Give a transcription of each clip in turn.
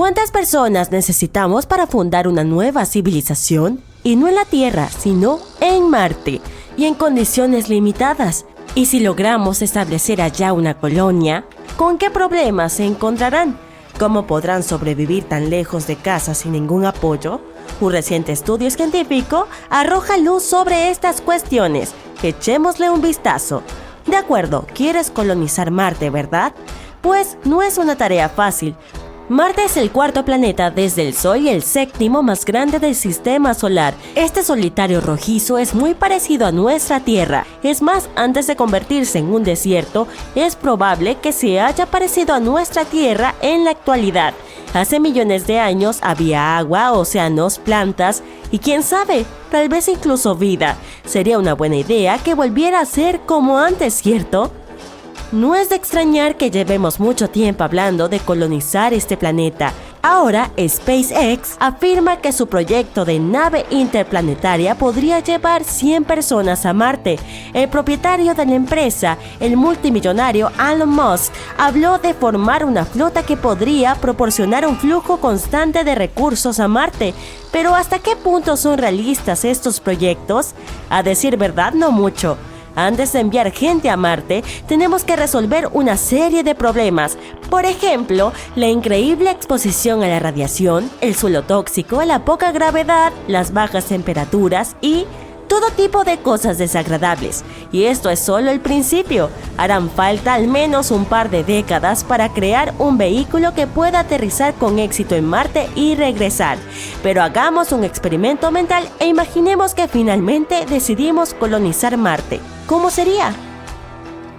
¿Cuántas personas necesitamos para fundar una nueva civilización? Y no en la Tierra, sino en Marte, y en condiciones limitadas. Y si logramos establecer allá una colonia, ¿con qué problemas se encontrarán? ¿Cómo podrán sobrevivir tan lejos de casa sin ningún apoyo? Un reciente estudio científico arroja luz sobre estas cuestiones. Echémosle un vistazo. De acuerdo, ¿quieres colonizar Marte, verdad? Pues no es una tarea fácil. Marte es el cuarto planeta desde el Sol y el séptimo más grande del sistema solar. Este solitario rojizo es muy parecido a nuestra Tierra. Es más, antes de convertirse en un desierto, es probable que se haya parecido a nuestra Tierra en la actualidad. Hace millones de años había agua, océanos, plantas y quién sabe, tal vez incluso vida. Sería una buena idea que volviera a ser como antes, ¿cierto? No es de extrañar que llevemos mucho tiempo hablando de colonizar este planeta. Ahora, SpaceX afirma que su proyecto de nave interplanetaria podría llevar 100 personas a Marte. El propietario de la empresa, el multimillonario Elon Musk, habló de formar una flota que podría proporcionar un flujo constante de recursos a Marte. Pero ¿hasta qué punto son realistas estos proyectos? A decir verdad, no mucho. Antes de enviar gente a Marte, tenemos que resolver una serie de problemas. Por ejemplo, la increíble exposición a la radiación, el suelo tóxico, la poca gravedad, las bajas temperaturas y todo tipo de cosas desagradables. Y esto es solo el principio. Harán falta al menos un par de décadas para crear un vehículo que pueda aterrizar con éxito en Marte y regresar. Pero hagamos un experimento mental e imaginemos que finalmente decidimos colonizar Marte. ¿Cómo sería?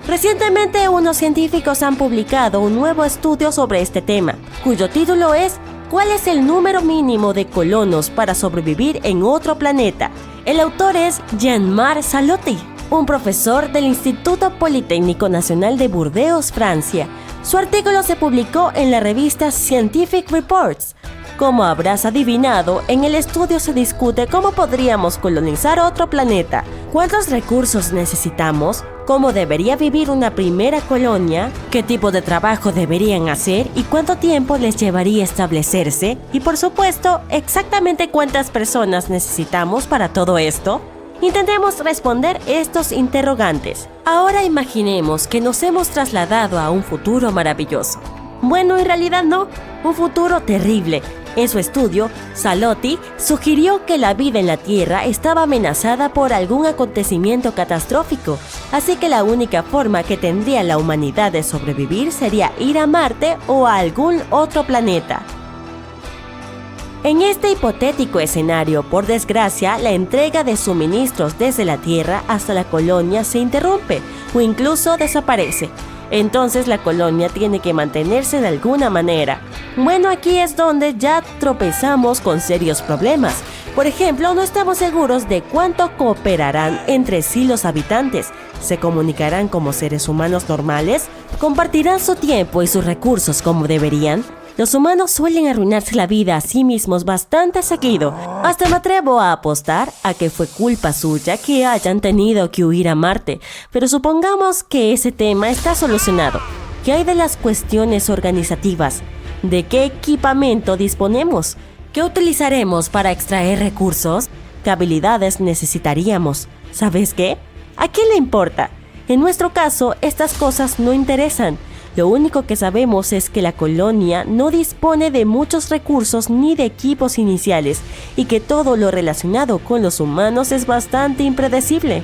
Recientemente unos científicos han publicado un nuevo estudio sobre este tema, cuyo título es ¿Cuál es el número mínimo de colonos para sobrevivir en otro planeta? El autor es Jean-Marc Salotti, un profesor del Instituto Politécnico Nacional de Burdeos, Francia. Su artículo se publicó en la revista Scientific Reports. Como habrás adivinado, en el estudio se discute cómo podríamos colonizar otro planeta, cuántos recursos necesitamos, cómo debería vivir una primera colonia, qué tipo de trabajo deberían hacer y cuánto tiempo les llevaría establecerse, y por supuesto, exactamente cuántas personas necesitamos para todo esto. Intentemos responder estos interrogantes. Ahora imaginemos que nos hemos trasladado a un futuro maravilloso. Bueno, en realidad no, un futuro terrible. En su estudio, Salotti sugirió que la vida en la Tierra estaba amenazada por algún acontecimiento catastrófico, así que la única forma que tendría la humanidad de sobrevivir sería ir a Marte o a algún otro planeta. En este hipotético escenario, por desgracia, la entrega de suministros desde la Tierra hasta la colonia se interrumpe o incluso desaparece. Entonces la colonia tiene que mantenerse de alguna manera. Bueno, aquí es donde ya tropezamos con serios problemas. Por ejemplo, no estamos seguros de cuánto cooperarán entre sí los habitantes. ¿Se comunicarán como seres humanos normales? ¿Compartirán su tiempo y sus recursos como deberían? Los humanos suelen arruinarse la vida a sí mismos bastante seguido. Hasta me atrevo a apostar a que fue culpa suya que hayan tenido que huir a Marte. Pero supongamos que ese tema está solucionado. ¿Qué hay de las cuestiones organizativas? ¿De qué equipamiento disponemos? ¿Qué utilizaremos para extraer recursos? ¿Qué habilidades necesitaríamos? ¿Sabes qué? ¿A quién le importa? En nuestro caso, estas cosas no interesan. Lo único que sabemos es que la colonia no dispone de muchos recursos ni de equipos iniciales y que todo lo relacionado con los humanos es bastante impredecible.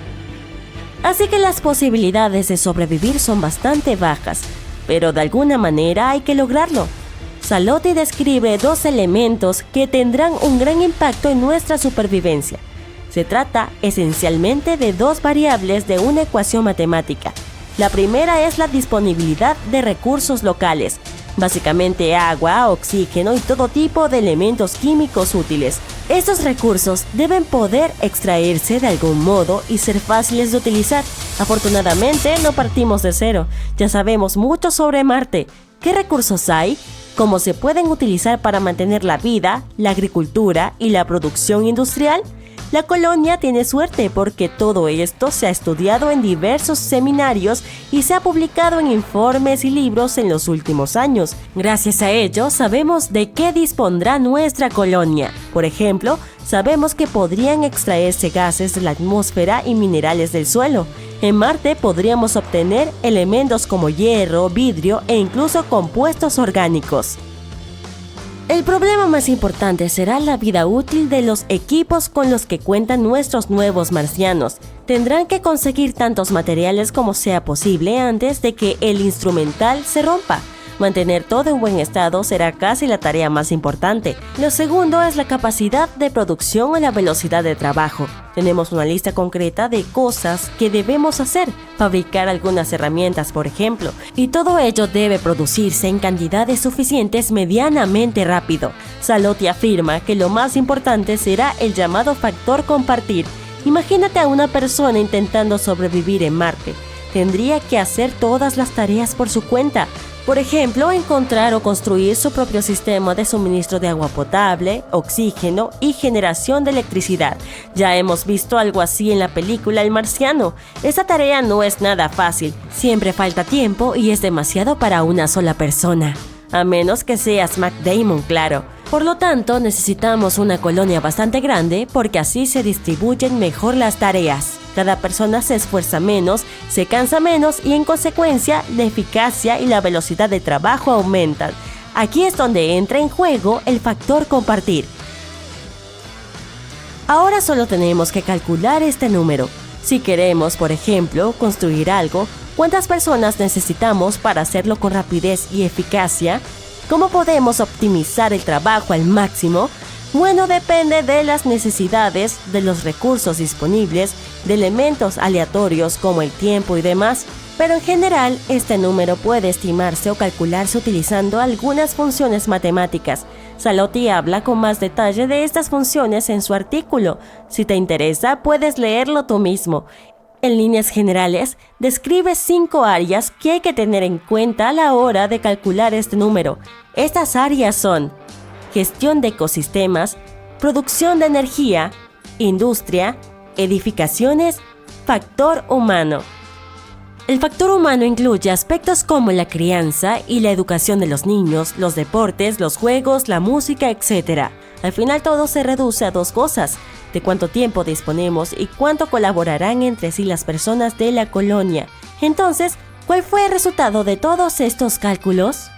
Así que las posibilidades de sobrevivir son bastante bajas, pero de alguna manera hay que lograrlo. Salotti describe dos elementos que tendrán un gran impacto en nuestra supervivencia. Se trata esencialmente de dos variables de una ecuación matemática. La primera es la disponibilidad de recursos locales, básicamente agua, oxígeno y todo tipo de elementos químicos útiles. Estos recursos deben poder extraerse de algún modo y ser fáciles de utilizar. Afortunadamente, no partimos de cero. Ya sabemos mucho sobre Marte. ¿Qué recursos hay? ¿Cómo se pueden utilizar para mantener la vida, la agricultura y la producción industrial? La colonia tiene suerte porque todo esto se ha estudiado en diversos seminarios y se ha publicado en informes y libros en los últimos años. Gracias a ello, sabemos de qué dispondrá nuestra colonia. Por ejemplo, sabemos que podrían extraerse gases de la atmósfera y minerales del suelo. En Marte podríamos obtener elementos como hierro, vidrio e incluso compuestos orgánicos. El problema más importante será la vida útil de los equipos con los que cuentan nuestros nuevos marcianos. Tendrán que conseguir tantos materiales como sea posible antes de que el instrumental se rompa. Mantener todo en buen estado será casi la tarea más importante. Lo segundo es la capacidad de producción o la velocidad de trabajo. Tenemos una lista concreta de cosas que debemos hacer, fabricar algunas herramientas, por ejemplo, y todo ello debe producirse en cantidades suficientes medianamente rápido. Salotti afirma que lo más importante será el llamado factor compartir. Imagínate a una persona intentando sobrevivir en Marte. Tendría que hacer todas las tareas por su cuenta. Por ejemplo, encontrar o construir su propio sistema de suministro de agua potable, oxígeno y generación de electricidad. Ya hemos visto algo así en la película El Marciano. Esa tarea no es nada fácil, siempre falta tiempo y es demasiado para una sola persona. A menos que seas Matt Damon, claro. Por lo tanto, necesitamos una colonia bastante grande porque así se distribuyen mejor las tareas. Cada persona se esfuerza menos, se cansa menos y en consecuencia la eficacia y la velocidad de trabajo aumentan. Aquí es donde entra en juego el factor compartir. Ahora solo tenemos que calcular este número. Si queremos, por ejemplo, construir algo, ¿cuántas personas necesitamos para hacerlo con rapidez y eficacia? ¿Cómo podemos optimizar el trabajo al máximo? Bueno, depende de las necesidades, de los recursos disponibles, de elementos aleatorios como el tiempo y demás, pero en general este número puede estimarse o calcularse utilizando algunas funciones matemáticas. Salotti habla con más detalle de estas funciones en su artículo. Si te interesa, puedes leerlo tú mismo. En líneas generales, describe 5 áreas que hay que tener en cuenta a la hora de calcular este número. Estas áreas son gestión de ecosistemas, producción de energía, industria, edificaciones, factor humano. El factor humano incluye aspectos como la crianza y la educación de los niños, los deportes, los juegos, la música, etc. Al final todo se reduce a 2 cosas: de cuánto tiempo disponemos y cuánto colaborarán entre sí las personas de la colonia. Entonces, ¿cuál fue el resultado de todos estos cálculos?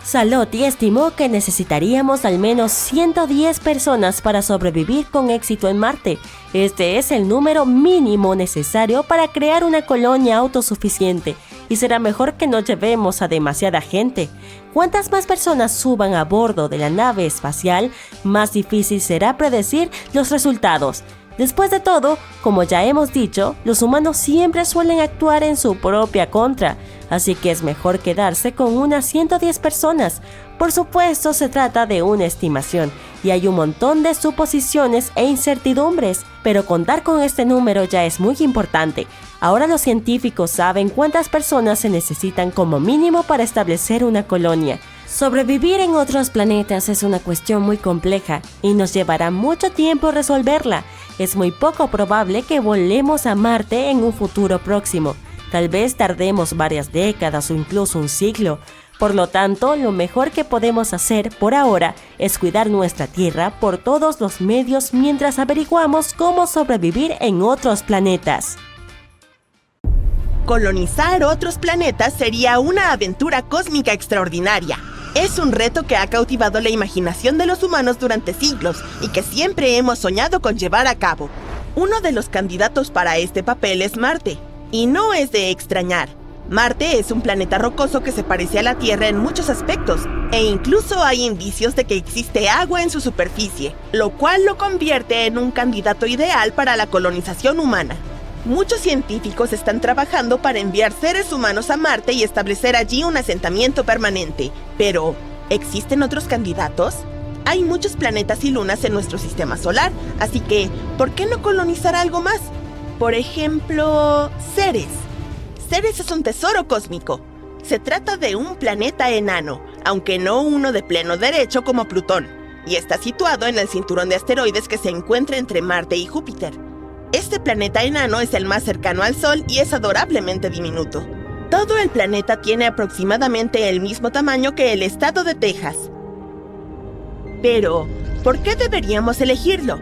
Salotti estimó que necesitaríamos al menos 110 personas para sobrevivir con éxito en Marte. Este es el número mínimo necesario para crear una colonia autosuficiente, y será mejor que no llevemos a demasiada gente. Cuantas más personas suban a bordo de la nave espacial, más difícil será predecir los resultados. Después de todo, como ya hemos dicho, los humanos siempre suelen actuar en su propia contra, así que es mejor quedarse con unas 110 personas. Por supuesto, se trata de una estimación y hay un montón de suposiciones e incertidumbres, pero contar con este número ya es muy importante. Ahora los científicos saben cuántas personas se necesitan como mínimo para establecer una colonia. Sobrevivir en otros planetas es una cuestión muy compleja y nos llevará mucho tiempo resolverla. Es muy poco probable que volemos a Marte en un futuro próximo. Tal vez tardemos varias décadas o incluso un siglo. Por lo tanto, lo mejor que podemos hacer por ahora es cuidar nuestra Tierra por todos los medios mientras averiguamos cómo sobrevivir en otros planetas. Colonizar otros planetas sería una aventura cósmica extraordinaria. Es un reto que ha cautivado la imaginación de los humanos durante siglos y que siempre hemos soñado con llevar a cabo. Uno de los candidatos para este papel es Marte, y no es de extrañar. Marte es un planeta rocoso que se parece a la Tierra en muchos aspectos, e incluso hay indicios de que existe agua en su superficie, lo cual lo convierte en un candidato ideal para la colonización humana. Muchos científicos están trabajando para enviar seres humanos a Marte y establecer allí un asentamiento permanente. Pero, ¿existen otros candidatos? Hay muchos planetas y lunas en nuestro sistema solar, así que, ¿por qué no colonizar algo más? Por ejemplo, Ceres. Ceres es un tesoro cósmico. Se trata de un planeta enano, aunque no uno de pleno derecho como Plutón. y está situado en el cinturón de asteroides que se encuentra entre Marte y Júpiter. Este planeta enano es el más cercano al Sol y es adorablemente diminuto. Todo el planeta tiene aproximadamente el mismo tamaño que el estado de Texas. Pero, ¿por qué deberíamos elegirlo?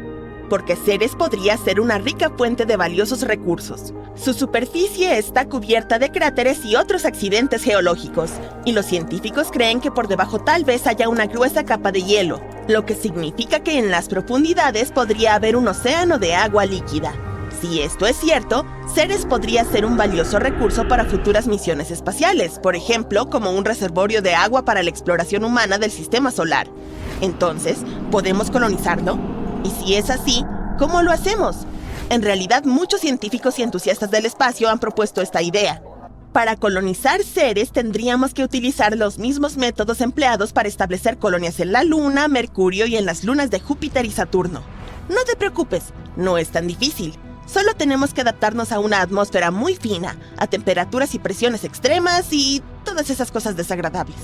Porque Ceres podría ser una rica fuente de valiosos recursos. Su superficie está cubierta de cráteres y otros accidentes geológicos, y los científicos creen que por debajo tal vez haya una gruesa capa de hielo, lo que significa que en las profundidades podría haber un océano de agua líquida. Si esto es cierto, Ceres podría ser un valioso recurso para futuras misiones espaciales, por ejemplo, como un reservorio de agua para la exploración humana del sistema solar. Entonces, ¿podemos colonizarlo? Y si es así, ¿cómo lo hacemos? En realidad, muchos científicos y entusiastas del espacio han propuesto esta idea. Para colonizar Ceres tendríamos que utilizar los mismos métodos empleados para establecer colonias en la Luna, Mercurio y en las lunas de Júpiter y Saturno. No te preocupes, no es tan difícil. Solo tenemos que adaptarnos a una atmósfera muy fina, a temperaturas y presiones extremas y todas esas cosas desagradables.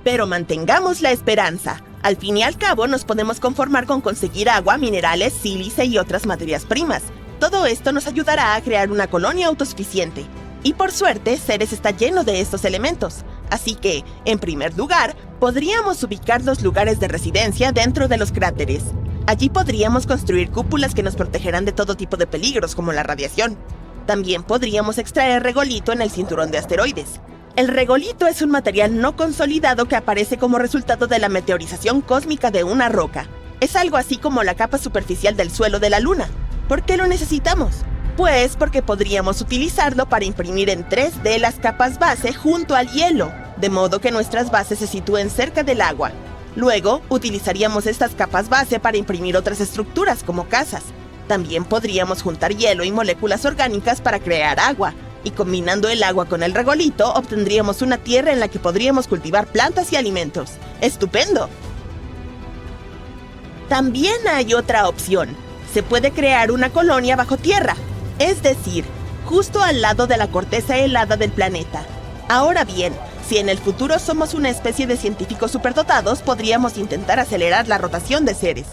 Pero mantengamos la esperanza. Al fin y al cabo, nos podemos conformar con conseguir agua, minerales, sílice y otras materias primas. Todo esto nos ayudará a crear una colonia autosuficiente. Y por suerte, Ceres está lleno de estos elementos. Así que, en primer lugar, podríamos ubicar los lugares de residencia dentro de los cráteres. Allí podríamos construir cúpulas que nos protegerán de todo tipo de peligros, como la radiación. También podríamos extraer regolito en el cinturón de asteroides. El regolito es un material no consolidado que aparece como resultado de la meteorización cósmica de una roca. Es algo así como la capa superficial del suelo de la Luna. ¿Por qué lo necesitamos? Pues porque podríamos utilizarlo para imprimir en 3D las capas base junto al hielo, de modo que nuestras bases se sitúen cerca del agua. Luego, utilizaríamos estas capas base para imprimir otras estructuras como casas. También podríamos juntar hielo y moléculas orgánicas para crear agua. Y combinando el agua con el regolito, obtendríamos una tierra en la que podríamos cultivar plantas y alimentos. ¡Estupendo! También hay otra opción. Se puede crear una colonia bajo tierra, es decir, justo al lado de la corteza helada del planeta. Ahora bien, si en el futuro somos una especie de científicos superdotados, podríamos intentar acelerar la rotación de Ceres.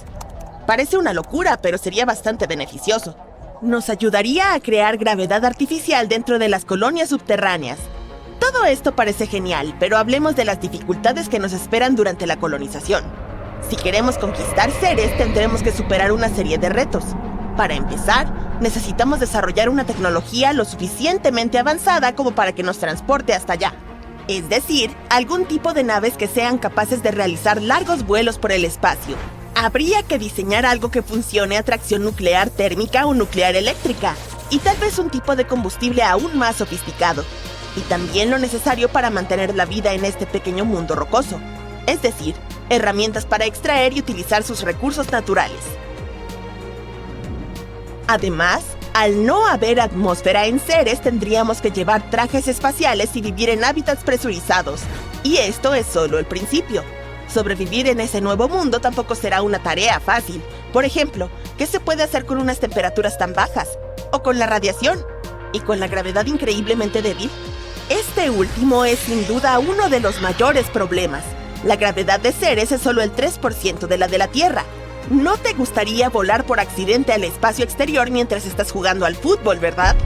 Parece una locura, pero sería bastante beneficioso. Nos ayudaría a crear gravedad artificial dentro de las colonias subterráneas. Todo esto parece genial, pero hablemos de las dificultades que nos esperan durante la colonización. Si queremos conquistar Ceres, tendremos que superar una serie de retos. Para empezar, necesitamos desarrollar una tecnología lo suficientemente avanzada como para que nos transporte hasta allá. Es decir, algún tipo de naves que sean capaces de realizar largos vuelos por el espacio. Habría que diseñar algo que funcione a tracción nuclear térmica o nuclear eléctrica, y tal vez un tipo de combustible aún más sofisticado. Y también lo necesario para mantener la vida en este pequeño mundo rocoso. Es decir, herramientas para extraer y utilizar sus recursos naturales. Además, al no haber atmósfera en Ceres, tendríamos que llevar trajes espaciales y vivir en hábitats presurizados. Y esto es solo el principio. Sobrevivir en ese nuevo mundo tampoco será una tarea fácil. Por ejemplo, ¿qué se puede hacer con unas temperaturas tan bajas? ¿O con la radiación? ¿Y con la gravedad increíblemente débil? Este último es sin duda uno de los mayores problemas. La gravedad de Ceres es solo el 3% de la de la Tierra. No te gustaría volar por accidente al espacio exterior mientras estás jugando al fútbol, ¿verdad?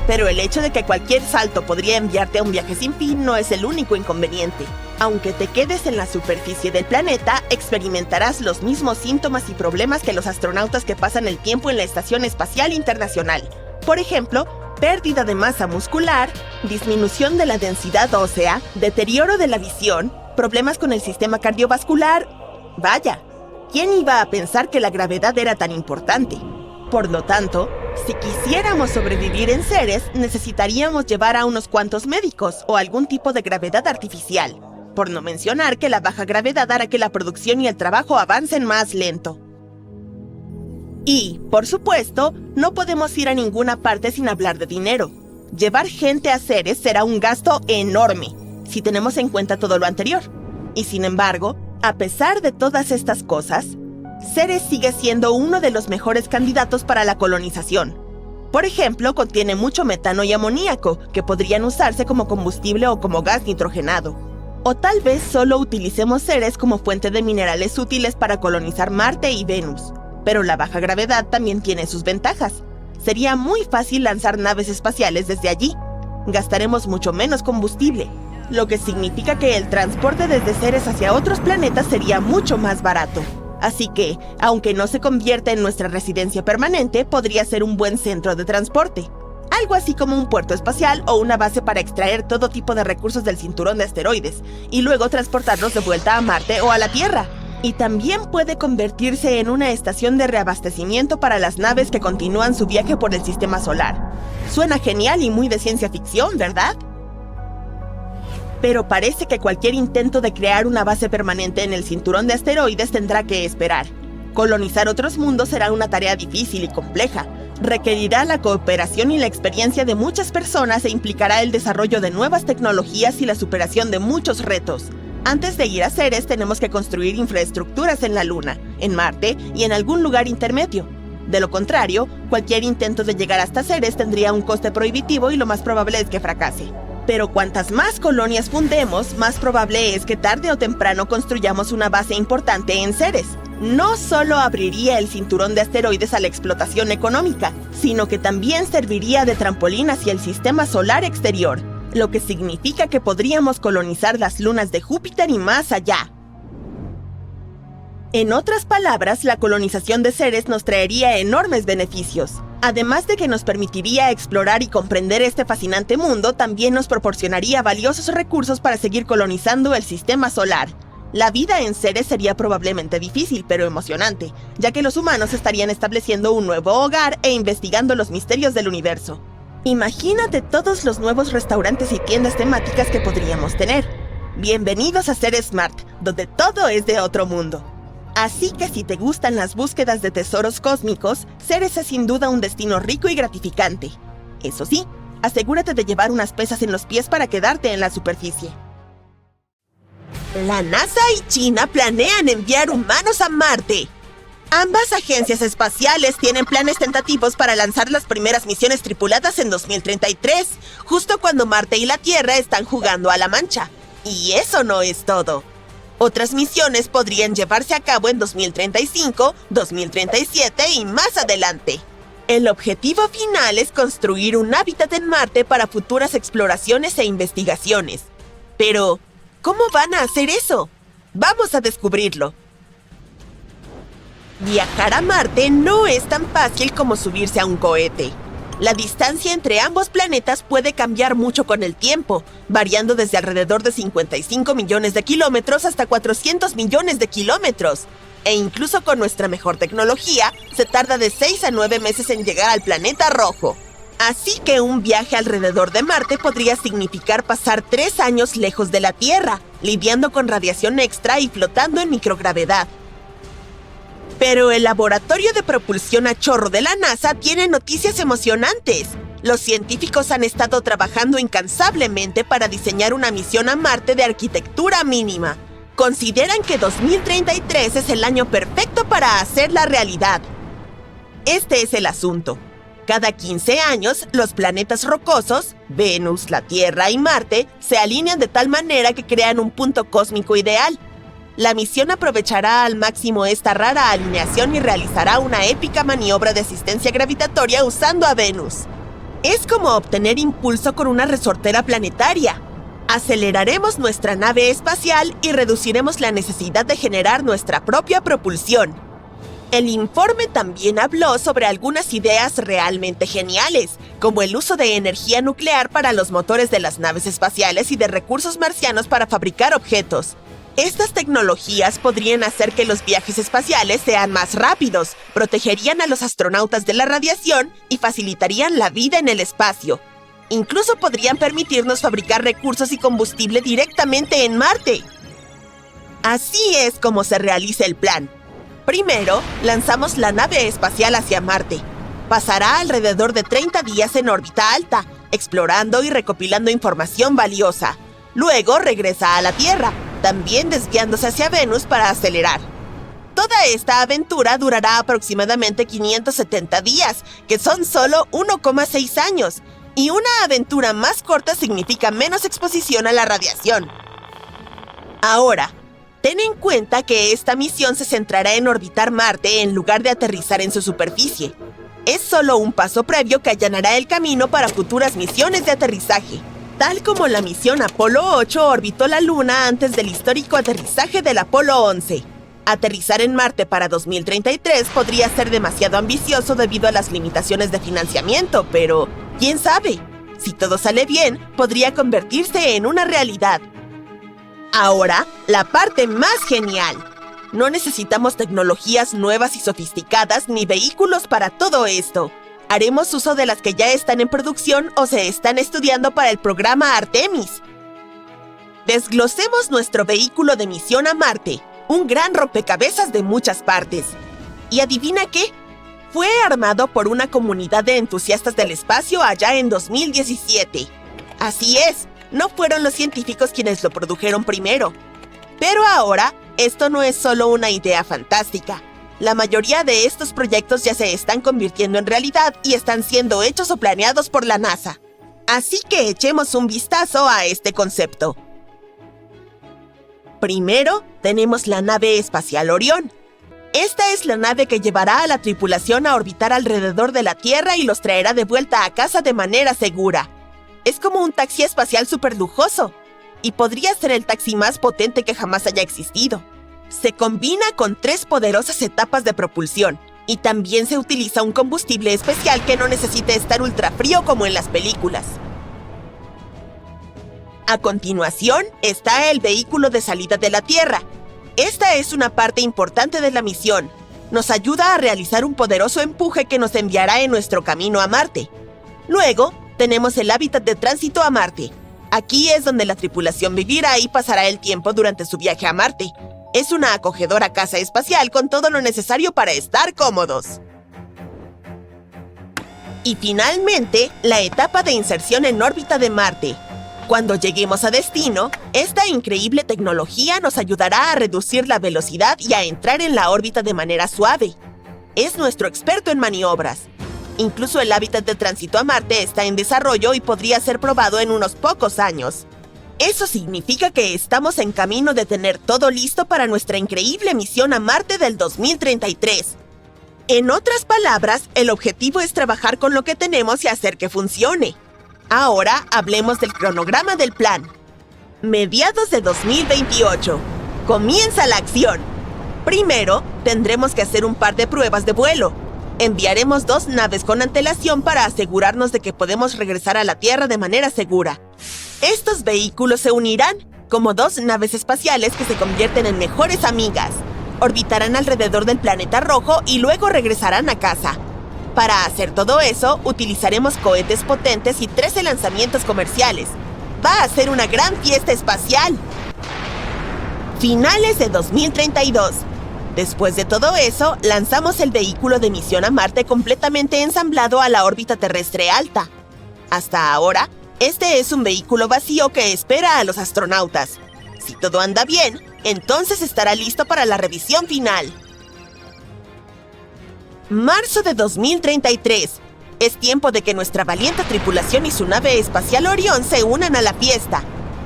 Pero el hecho de que cualquier salto podría enviarte a un viaje sin fin no es el único inconveniente. Aunque te quedes en la superficie del planeta, experimentarás los mismos síntomas y problemas que los astronautas que pasan el tiempo en la Estación Espacial Internacional. Por ejemplo, pérdida de masa muscular, disminución de la densidad ósea, deterioro de la visión, problemas con el sistema cardiovascular. Vaya, ¿quién iba a pensar que la gravedad era tan importante? Por lo tanto, si quisiéramos sobrevivir en Ceres, necesitaríamos llevar a unos cuantos médicos o algún tipo de gravedad artificial. Por no mencionar que la baja gravedad hará que la producción y el trabajo avancen más lento. Y, por supuesto, no podemos ir a ninguna parte sin hablar de dinero. Llevar gente a Ceres será un gasto enorme, si tenemos en cuenta todo lo anterior. Y sin embargo, a pesar de todas estas cosas, Ceres sigue siendo uno de los mejores candidatos para la colonización. Por ejemplo, contiene mucho metano y amoníaco, que podrían usarse como combustible o como gas nitrogenado. O tal vez solo utilicemos Ceres como fuente de minerales útiles para colonizar Marte y Venus. Pero la baja gravedad también tiene sus ventajas. Sería muy fácil lanzar naves espaciales desde allí. Gastaremos mucho menos combustible, lo que significa que el transporte desde Ceres hacia otros planetas sería mucho más barato. Así que, aunque no se convierta en nuestra residencia permanente, podría ser un buen centro de transporte. Algo así como un puerto espacial o una base para extraer todo tipo de recursos del cinturón de asteroides y luego transportarlos de vuelta a Marte o a la Tierra. Y también puede convertirse en una estación de reabastecimiento para las naves que continúan su viaje por el sistema solar. Suena genial y muy de ciencia ficción, ¿verdad? Pero parece que cualquier intento de crear una base permanente en el cinturón de asteroides tendrá que esperar. Colonizar otros mundos será una tarea difícil y compleja. Requerirá la cooperación y la experiencia de muchas personas e implicará el desarrollo de nuevas tecnologías y la superación de muchos retos. Antes de ir a Ceres tenemos que construir infraestructuras en la Luna, en Marte y en algún lugar intermedio. De lo contrario, cualquier intento de llegar hasta Ceres tendría un coste prohibitivo y lo más probable es que fracase. Pero cuantas más colonias fundemos, más probable es que tarde o temprano construyamos una base importante en Ceres. No solo abriría el cinturón de asteroides a la explotación económica, sino que también serviría de trampolín hacia el sistema solar exterior, lo que significa que podríamos colonizar las lunas de Júpiter y más allá. En otras palabras, la colonización de Ceres nos traería enormes beneficios. Además de que nos permitiría explorar y comprender este fascinante mundo, también nos proporcionaría valiosos recursos para seguir colonizando el sistema solar. La vida en Ceres sería probablemente difícil, pero emocionante, ya que los humanos estarían estableciendo un nuevo hogar e investigando los misterios del universo. Imagínate todos los nuevos restaurantes y tiendas temáticas que podríamos tener. Bienvenidos a Ceres Smart, donde todo es de otro mundo. Así que si te gustan las búsquedas de tesoros cósmicos, Ceres es sin duda un destino rico y gratificante. Eso sí, asegúrate de llevar unas pesas en los pies para quedarte en la superficie. La NASA y China planean enviar humanos a Marte. Ambas agencias espaciales tienen planes tentativos para lanzar las primeras misiones tripuladas en 2033, justo cuando Marte y la Tierra están jugando a la mancha. Y eso no es todo. Otras misiones podrían llevarse a cabo en 2035, 2037 y más adelante. El objetivo final es construir un hábitat en Marte para futuras exploraciones e investigaciones. Pero, ¿cómo van a hacer eso? Vamos a descubrirlo. Viajar a Marte no es tan fácil como subirse a un cohete. La distancia entre ambos planetas puede cambiar mucho con el tiempo, variando desde alrededor de 55 millones de kilómetros hasta 400 millones de kilómetros. E incluso con nuestra mejor tecnología, se tarda de 6 a 9 meses en llegar al planeta rojo. Así que un viaje alrededor de Marte podría significar pasar 3 años lejos de la Tierra, lidiando con radiación extra y flotando en microgravedad. Pero el laboratorio de propulsión a chorro de la NASA tiene noticias emocionantes. Los científicos han estado trabajando incansablemente para diseñar una misión a Marte de arquitectura mínima. Consideran que 2033 es el año perfecto para hacerla realidad. Este es el asunto. Cada 15 años, los planetas rocosos, Venus, la Tierra y Marte, se alinean de tal manera que crean un punto cósmico ideal. La misión aprovechará al máximo esta rara alineación y realizará una épica maniobra de asistencia gravitatoria usando a Venus. Es como obtener impulso con una resortera planetaria. Aceleraremos nuestra nave espacial y reduciremos la necesidad de generar nuestra propia propulsión. El informe también habló sobre algunas ideas realmente geniales, como el uso de energía nuclear para los motores de las naves espaciales y de recursos marcianos para fabricar objetos. Estas tecnologías podrían hacer que los viajes espaciales sean más rápidos, protegerían a los astronautas de la radiación y facilitarían la vida en el espacio. Incluso podrían permitirnos fabricar recursos y combustible directamente en Marte. Así es como se realiza el plan. Primero, lanzamos la nave espacial hacia Marte. Pasará alrededor de 30 días en órbita alta, explorando y recopilando información valiosa. Luego regresa a la Tierra, también desviándose hacia Venus para acelerar. Toda esta aventura durará aproximadamente 570 días, que son solo 1,6 años, y una aventura más corta significa menos exposición a la radiación. Ahora, ten en cuenta que esta misión se centrará en orbitar Marte en lugar de aterrizar en su superficie. Es solo un paso previo que allanará el camino para futuras misiones de aterrizaje, tal como la misión Apolo 8 orbitó la Luna antes del histórico aterrizaje del Apolo 11. Aterrizar en Marte para 2033 podría ser demasiado ambicioso debido a las limitaciones de financiamiento, pero ¿quién sabe? Si todo sale bien, podría convertirse en una realidad. Ahora, la parte más genial. No necesitamos tecnologías nuevas y sofisticadas ni vehículos para todo esto. Haremos uso de las que ya están en producción o se están estudiando para el programa Artemis. Desglosemos nuestro vehículo de misión a Marte, un gran rompecabezas de muchas partes. ¿Y adivina qué? Fue armado por una comunidad de entusiastas del espacio allá en 2017. Así es, no fueron los científicos quienes lo produjeron primero. Pero ahora, esto no es solo una idea fantástica. La mayoría de estos proyectos ya se están convirtiendo en realidad y están siendo hechos o planeados por la NASA. Así que echemos un vistazo a este concepto. Primero, tenemos la nave espacial Orión. Esta es la nave que llevará a la tripulación a orbitar alrededor de la Tierra y los traerá de vuelta a casa de manera segura. Es como un taxi espacial súper lujoso, y podría ser el taxi más potente que jamás haya existido. Se combina con 3 poderosas etapas de propulsión, y también se utiliza un combustible especial que no necesita estar ultra frío como en las películas. A continuación está el vehículo de salida de la Tierra. Esta es una parte importante de la misión. Nos ayuda a realizar un poderoso empuje que nos enviará en nuestro camino a Marte. Luego, tenemos el hábitat de tránsito a Marte. Aquí es donde la tripulación vivirá y pasará el tiempo durante su viaje a Marte. Es una acogedora casa espacial con todo lo necesario para estar cómodos. Y finalmente, la etapa de inserción en órbita de Marte. Cuando lleguemos a destino, esta increíble tecnología nos ayudará a reducir la velocidad y a entrar en la órbita de manera suave. Es nuestro experto en maniobras. Incluso el hábitat de tránsito a Marte está en desarrollo y podría ser probado en unos pocos años. Eso significa que estamos en camino de tener todo listo para nuestra increíble misión a Marte del 2033. En otras palabras, el objetivo es trabajar con lo que tenemos y hacer que funcione. Ahora hablemos del cronograma del plan. Mediados de 2028. Comienza la acción. Primero, tendremos que hacer un par de pruebas de vuelo. Enviaremos 2 naves con antelación para asegurarnos de que podemos regresar a la Tierra de manera segura. Estos vehículos se unirán como 2 naves espaciales que se convierten en mejores amigas. Orbitarán alrededor del planeta rojo y luego regresarán a casa. Para hacer todo eso, utilizaremos cohetes potentes y 13 lanzamientos comerciales. Va a ser una gran fiesta espacial. Finales de 2032. Después de todo eso, lanzamos el vehículo de misión a Marte completamente ensamblado a la órbita terrestre alta. Hasta ahora, este es un vehículo vacío que espera a los astronautas. Si todo anda bien, entonces estará listo para la revisión final. Marzo de 2033. Es tiempo de que nuestra valiente tripulación y su nave espacial Orión se unan a la fiesta.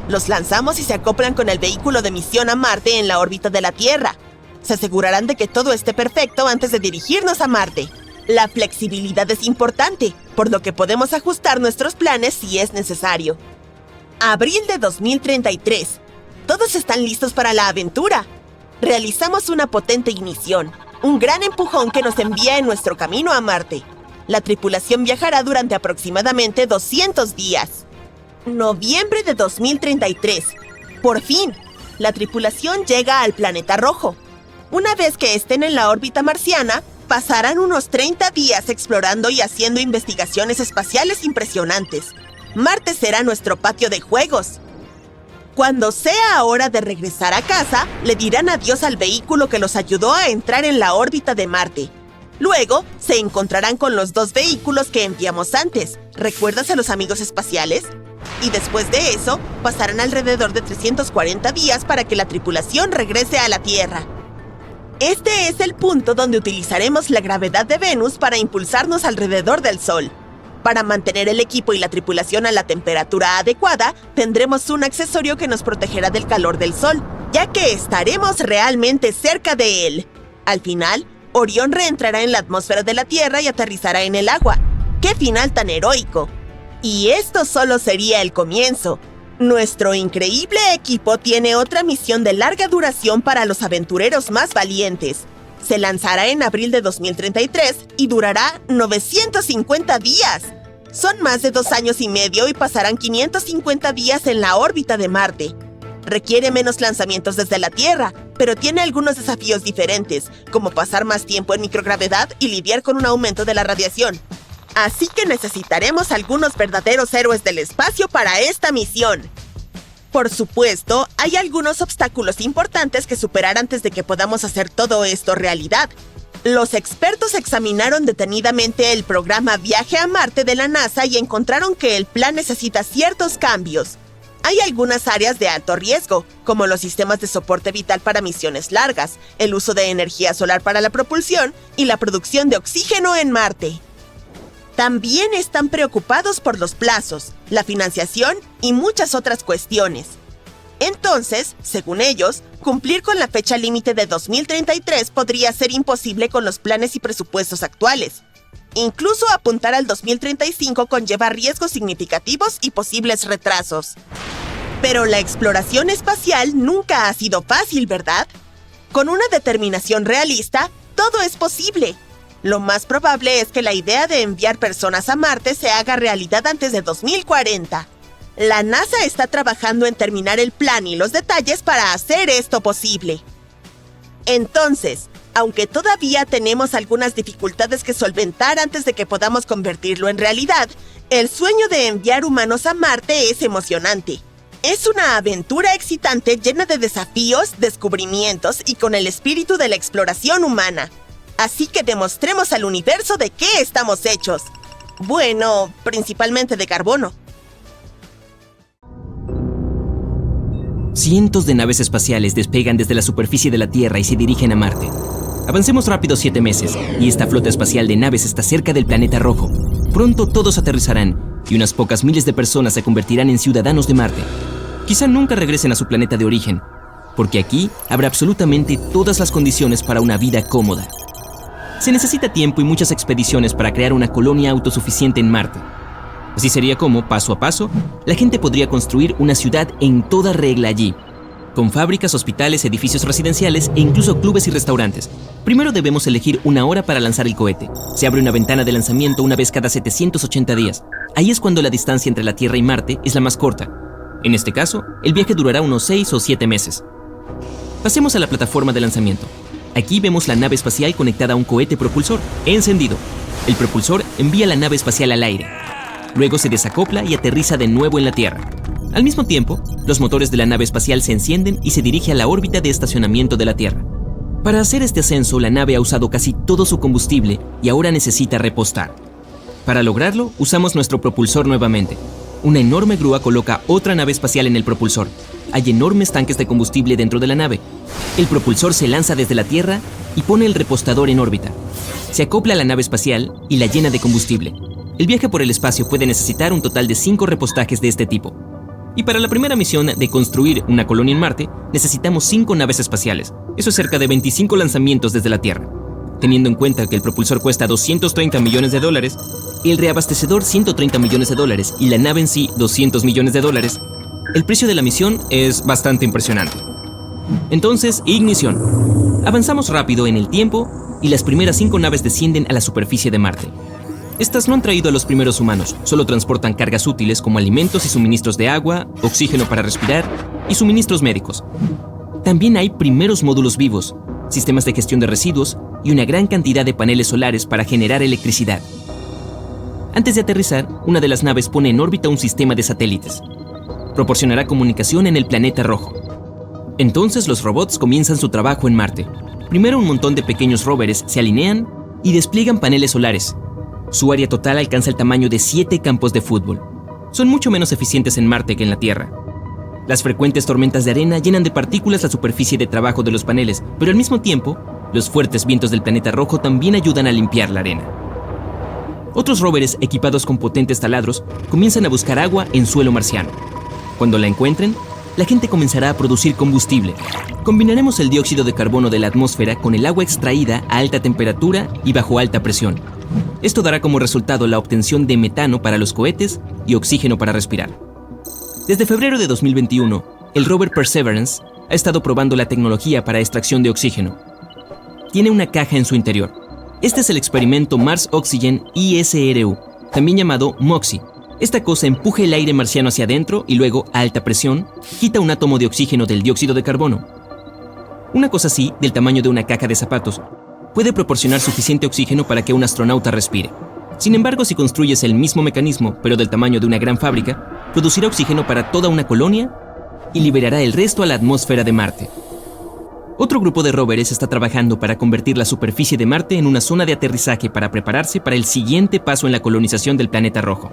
Los lanzamos y se acoplan con el vehículo de misión a Marte en la órbita de la Tierra. Se asegurarán de que todo esté perfecto antes de dirigirnos a Marte. La flexibilidad es importante, por lo que podemos ajustar nuestros planes si es necesario. Abril de 2033. Todos están listos para la aventura. Realizamos una potente ignición, un gran empujón que nos envía en nuestro camino a Marte. La tripulación viajará durante aproximadamente 200 días. Noviembre de 2033. Por fin, la tripulación llega al planeta rojo. Una vez que estén en la órbita marciana, pasarán unos 30 días explorando y haciendo investigaciones espaciales impresionantes. Marte será nuestro patio de juegos. Cuando sea hora de regresar a casa, le dirán adiós al vehículo que los ayudó a entrar en la órbita de Marte. Luego, se encontrarán con los 2 vehículos que enviamos antes. ¿Recuerdas a los amigos espaciales? Y después de eso, pasarán alrededor de 340 días para que la tripulación regrese a la Tierra. Este es el punto donde utilizaremos la gravedad de Venus para impulsarnos alrededor del Sol. Para mantener el equipo y la tripulación a la temperatura adecuada, tendremos un accesorio que nos protegerá del calor del Sol. ya que estaremos realmente cerca de él. Al final, Orión reentrará en la atmósfera de la Tierra y aterrizará en el agua. ¡Qué final tan heroico! Y esto solo sería el comienzo. Nuestro increíble equipo tiene otra misión de larga duración para los aventureros más valientes. Se lanzará en abril de 2033 y durará 950 días. Son más de 2 años y medio y pasarán 550 días en la órbita de Marte. Requiere menos lanzamientos desde la Tierra, pero tiene algunos desafíos diferentes, como pasar más tiempo en microgravedad y lidiar con un aumento de la radiación. Así que necesitaremos algunos verdaderos héroes del espacio para esta misión. Por supuesto, hay algunos obstáculos importantes que superar antes de que podamos hacer todo esto realidad. Los expertos examinaron detenidamente el programa Viaje a Marte de la NASA y encontraron que el plan necesita ciertos cambios. Hay algunas áreas de alto riesgo, como los sistemas de soporte vital para misiones largas, el uso de energía solar para la propulsión y la producción de oxígeno en Marte. También están preocupados por los plazos, la financiación y muchas otras cuestiones. Entonces, según ellos, cumplir con la fecha límite de 2033 podría ser imposible con los planes y presupuestos actuales. Incluso apuntar al 2035 conlleva riesgos significativos y posibles retrasos. Pero la exploración espacial nunca ha sido fácil, ¿verdad? Con una determinación realista, todo es posible. Lo más probable es que la idea de enviar personas a Marte se haga realidad antes de 2040. La NASA está trabajando en terminar el plan y los detalles para hacer esto posible. Entonces, aunque todavía tenemos algunas dificultades que solventar antes de que podamos convertirlo en realidad, el sueño de enviar humanos a Marte es emocionante. Es una aventura excitante llena de desafíos, descubrimientos y con el espíritu de la exploración humana. Así que demostremos al universo de qué estamos hechos. Bueno, principalmente de carbono. Cientos de naves espaciales despegan desde la superficie de la Tierra y se dirigen a Marte. Avancemos rápido 7 meses, y esta flota espacial de naves está cerca del planeta rojo. Pronto todos aterrizarán, y unas pocas miles de personas se convertirán en ciudadanos de Marte. Quizá nunca regresen a su planeta de origen, porque aquí habrá absolutamente todas las condiciones para una vida cómoda. Se necesita tiempo y muchas expediciones para crear una colonia autosuficiente en Marte. Así sería como, paso a paso, la gente podría construir una ciudad en toda regla allí, con fábricas, hospitales, edificios residenciales e incluso clubes y restaurantes. Primero debemos elegir una hora para lanzar el cohete. Se abre una ventana de lanzamiento una vez cada 780 días. Ahí es cuando la distancia entre la Tierra y Marte es la más corta. En este caso, el viaje durará unos 6 o 7 meses. Pasemos a la plataforma de lanzamiento. Aquí vemos la nave espacial conectada a un cohete propulsor, encendido. El propulsor envía la nave espacial al aire. Luego se desacopla y aterriza de nuevo en la Tierra. Al mismo tiempo, los motores de la nave espacial se encienden y se dirige a la órbita de estacionamiento de la Tierra. Para hacer este ascenso, la nave ha usado casi todo su combustible y ahora necesita repostar. Para lograrlo, usamos nuestro propulsor nuevamente. Una enorme grúa coloca otra nave espacial en el propulsor. Hay enormes tanques de combustible dentro de la nave. El propulsor se lanza desde la Tierra y pone el repostador en órbita. Se acopla a la nave espacial y la llena de combustible. El viaje por el espacio puede necesitar un total de 5 repostajes de este tipo. Y para la primera misión de construir una colonia en Marte, necesitamos 5 naves espaciales. Eso es cerca de 25 lanzamientos desde la Tierra. Teniendo en cuenta que el propulsor cuesta $230 millones, el reabastecedor $130 millones y la nave en sí $200 millones, el precio de la misión es bastante impresionante. Entonces, ignición. Avanzamos rápido en el tiempo y las primeras 5 naves descienden a la superficie de Marte. Estas no han traído a los primeros humanos, solo transportan cargas útiles como alimentos y suministros de agua, oxígeno para respirar y suministros médicos. También hay primeros módulos vivos, sistemas de gestión de residuos y una gran cantidad de paneles solares para generar electricidad. Antes de aterrizar, una de las naves pone en órbita un sistema de satélites. Proporcionará comunicación en el planeta rojo. Entonces los robots comienzan su trabajo en Marte. Primero un montón de pequeños rovers se alinean y despliegan paneles solares. Su área total alcanza el tamaño de 7 campos de fútbol. Son mucho menos eficientes en Marte que en la Tierra. Las frecuentes tormentas de arena llenan de partículas la superficie de trabajo de los paneles, pero al mismo tiempo, los fuertes vientos del planeta rojo también ayudan a limpiar la arena. Otros rovers equipados con potentes taladros comienzan a buscar agua en suelo marciano. Cuando la encuentren, la gente comenzará a producir combustible. Combinaremos el dióxido de carbono de la atmósfera con el agua extraída a alta temperatura y bajo alta presión. Esto dará como resultado la obtención de metano para los cohetes y oxígeno para respirar. Desde febrero de 2021, el rover Perseverance ha estado probando la tecnología para extracción de oxígeno. Tiene una caja en su interior. Este es el experimento Mars Oxygen ISRU, también llamado MOXIE. Esta cosa empuja el aire marciano hacia adentro y luego, a alta presión, quita un átomo de oxígeno del dióxido de carbono. Una cosa así, del tamaño de una caja de zapatos, puede proporcionar suficiente oxígeno para que un astronauta respire. Sin embargo, si construyes el mismo mecanismo, pero del tamaño de una gran fábrica, producirá oxígeno para toda una colonia y liberará el resto a la atmósfera de Marte. Otro grupo de rovers está trabajando para convertir la superficie de Marte en una zona de aterrizaje para prepararse para el siguiente paso en la colonización del planeta rojo.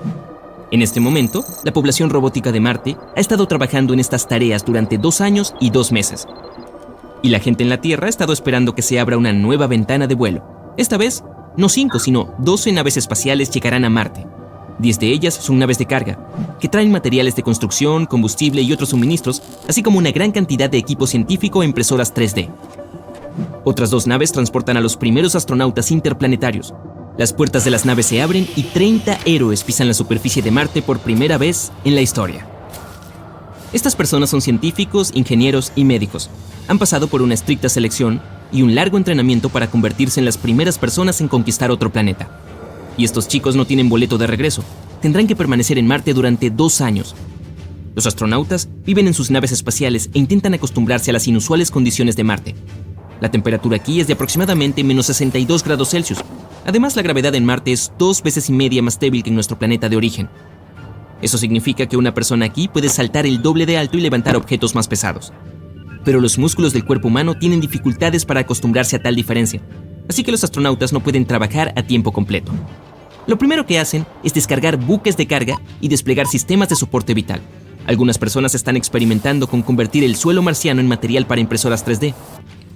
En este momento, la población robótica de Marte ha estado trabajando en estas tareas durante 2 años y 2 meses. Y la gente en la Tierra ha estado esperando que se abra una nueva ventana de vuelo. Esta vez, no 5, sino 12 naves espaciales llegarán a Marte. 10 de ellas son naves de carga, que traen materiales de construcción, combustible y otros suministros, así como una gran cantidad de equipo científico e impresoras 3D. Otras 2 naves transportan a los primeros astronautas interplanetarios. Las puertas de las naves se abren y 30 héroes pisan la superficie de Marte por primera vez en la historia. Estas personas son científicos, ingenieros y médicos. Han pasado por una estricta selección y un largo entrenamiento para convertirse en las primeras personas en conquistar otro planeta. Y estos chicos no tienen boleto de regreso. Tendrán que permanecer en Marte durante 2 años. Los astronautas viven en sus naves espaciales e intentan acostumbrarse a las inusuales condiciones de Marte. La temperatura aquí es de aproximadamente menos 62 grados Celsius. Además, la gravedad en Marte es 2 veces y media más débil que en nuestro planeta de origen. Eso significa que una persona aquí puede saltar el doble de alto y levantar objetos más pesados. Pero los músculos del cuerpo humano tienen dificultades para acostumbrarse a tal diferencia, así que los astronautas no pueden trabajar a tiempo completo. Lo primero que hacen es descargar buques de carga y desplegar sistemas de soporte vital. Algunas personas están experimentando con convertir el suelo marciano en material para impresoras 3D.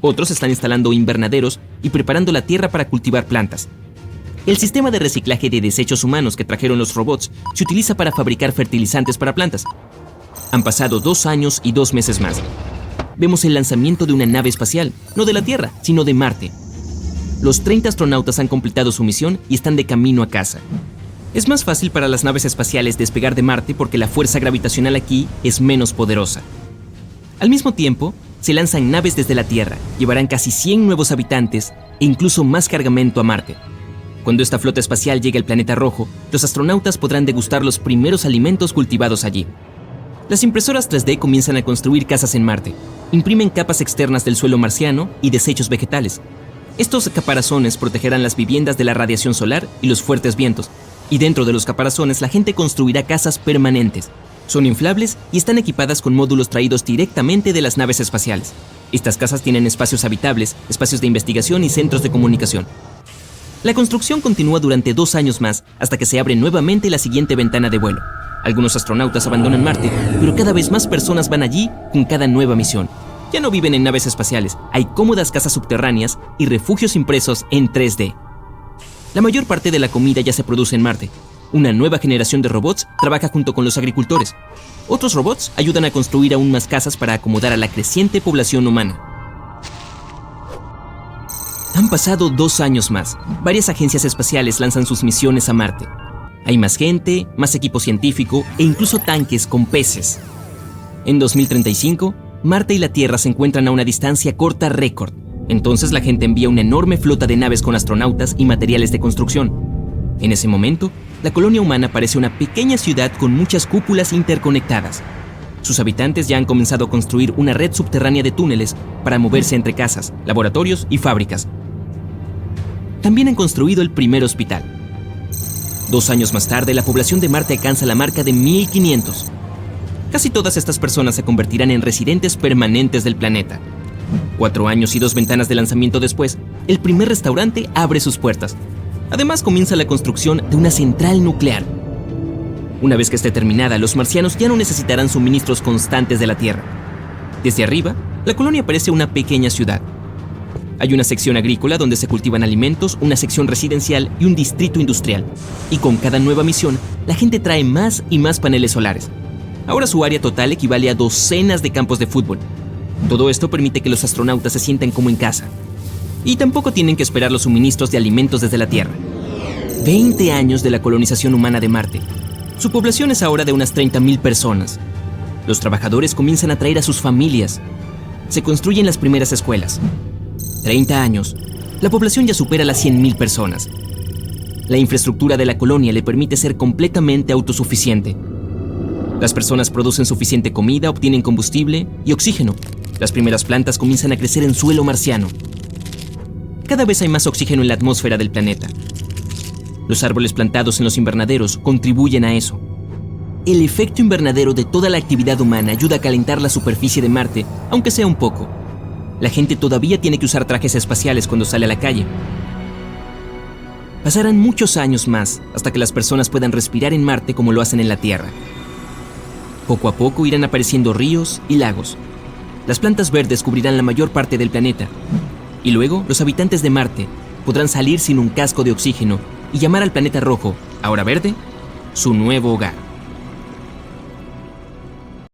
Otros están instalando invernaderos y preparando la tierra para cultivar plantas. El sistema de reciclaje de desechos humanos que trajeron los robots se utiliza para fabricar fertilizantes para plantas. Han pasado 2 años y 2 meses más. Vemos el lanzamiento de una nave espacial, no de la Tierra, sino de Marte. Los 30 astronautas han completado su misión y están de camino a casa. Es más fácil para las naves espaciales despegar de Marte porque la fuerza gravitacional aquí es menos poderosa. Al mismo tiempo, se lanzan naves desde la Tierra, llevarán casi 100 nuevos habitantes e incluso más cargamento a Marte. Cuando esta flota espacial llegue al planeta rojo, los astronautas podrán degustar los primeros alimentos cultivados allí. Las impresoras 3D comienzan a construir casas en Marte. Imprimen capas externas del suelo marciano y desechos vegetales. Estos caparazones protegerán las viviendas de la radiación solar y los fuertes vientos, y dentro de los caparazones la gente construirá casas permanentes. Son inflables y están equipadas con módulos traídos directamente de las naves espaciales. Estas casas tienen espacios habitables, espacios de investigación y centros de comunicación. La construcción continúa durante 2 años más hasta que se abre nuevamente la siguiente ventana de vuelo. Algunos astronautas abandonan Marte, pero cada vez más personas van allí con cada nueva misión. Ya no viven en naves espaciales, hay cómodas casas subterráneas y refugios impresos en 3D. La mayor parte de la comida ya se produce en Marte. Una nueva generación de robots trabaja junto con los agricultores. Otros robots ayudan a construir aún más casas para acomodar a la creciente población humana. Han pasado 2 años más. Varias agencias espaciales lanzan sus misiones a Marte. Hay más gente, más equipo científico e incluso tanques con peces. En 2035, Marte y la Tierra se encuentran a una distancia corta récord. Entonces la gente envía una enorme flota de naves con astronautas y materiales de construcción. En ese momento, la colonia humana parece una pequeña ciudad con muchas cúpulas interconectadas. Sus habitantes ya han comenzado a construir una red subterránea de túneles para moverse entre casas, laboratorios y fábricas. También han construido el primer hospital. 2 años más tarde, la población de Marte alcanza la marca de 1500. Casi todas estas personas se convertirán en residentes permanentes del planeta. 4 años y 2 ventanas de lanzamiento después, el primer restaurante abre sus puertas. Además, comienza la construcción de una central nuclear. Una vez que esté terminada, los marcianos ya no necesitarán suministros constantes de la Tierra. Desde arriba, la colonia parece una pequeña ciudad. Hay una sección agrícola donde se cultivan alimentos, una sección residencial y un distrito industrial. Y con cada nueva misión, la gente trae más y más paneles solares. Ahora su área total equivale a docenas de campos de fútbol. Todo esto permite que los astronautas se sientan como en casa. Y tampoco tienen que esperar los suministros de alimentos desde la Tierra. 20 años de la colonización humana de Marte. Su población es ahora de unas 30.000 personas. Los trabajadores comienzan a traer a sus familias. Se construyen las primeras escuelas. 30 años. La población ya supera las 100.000 personas. La infraestructura de la colonia le permite ser completamente autosuficiente. Las personas producen suficiente comida, obtienen combustible y oxígeno. Las primeras plantas comienzan a crecer en suelo marciano. Cada vez hay más oxígeno en la atmósfera del planeta. Los árboles plantados en los invernaderos contribuyen a eso. El efecto invernadero de toda la actividad humana ayuda a calentar la superficie de Marte, aunque sea un poco. La gente todavía tiene que usar trajes espaciales cuando sale a la calle. Pasarán muchos años más hasta que las personas puedan respirar en Marte como lo hacen en la Tierra. Poco a poco irán apareciendo ríos y lagos. Las plantas verdes cubrirán la mayor parte del planeta. Y luego, los habitantes de Marte podrán salir sin un casco de oxígeno y llamar al planeta rojo, ahora verde, su nuevo hogar.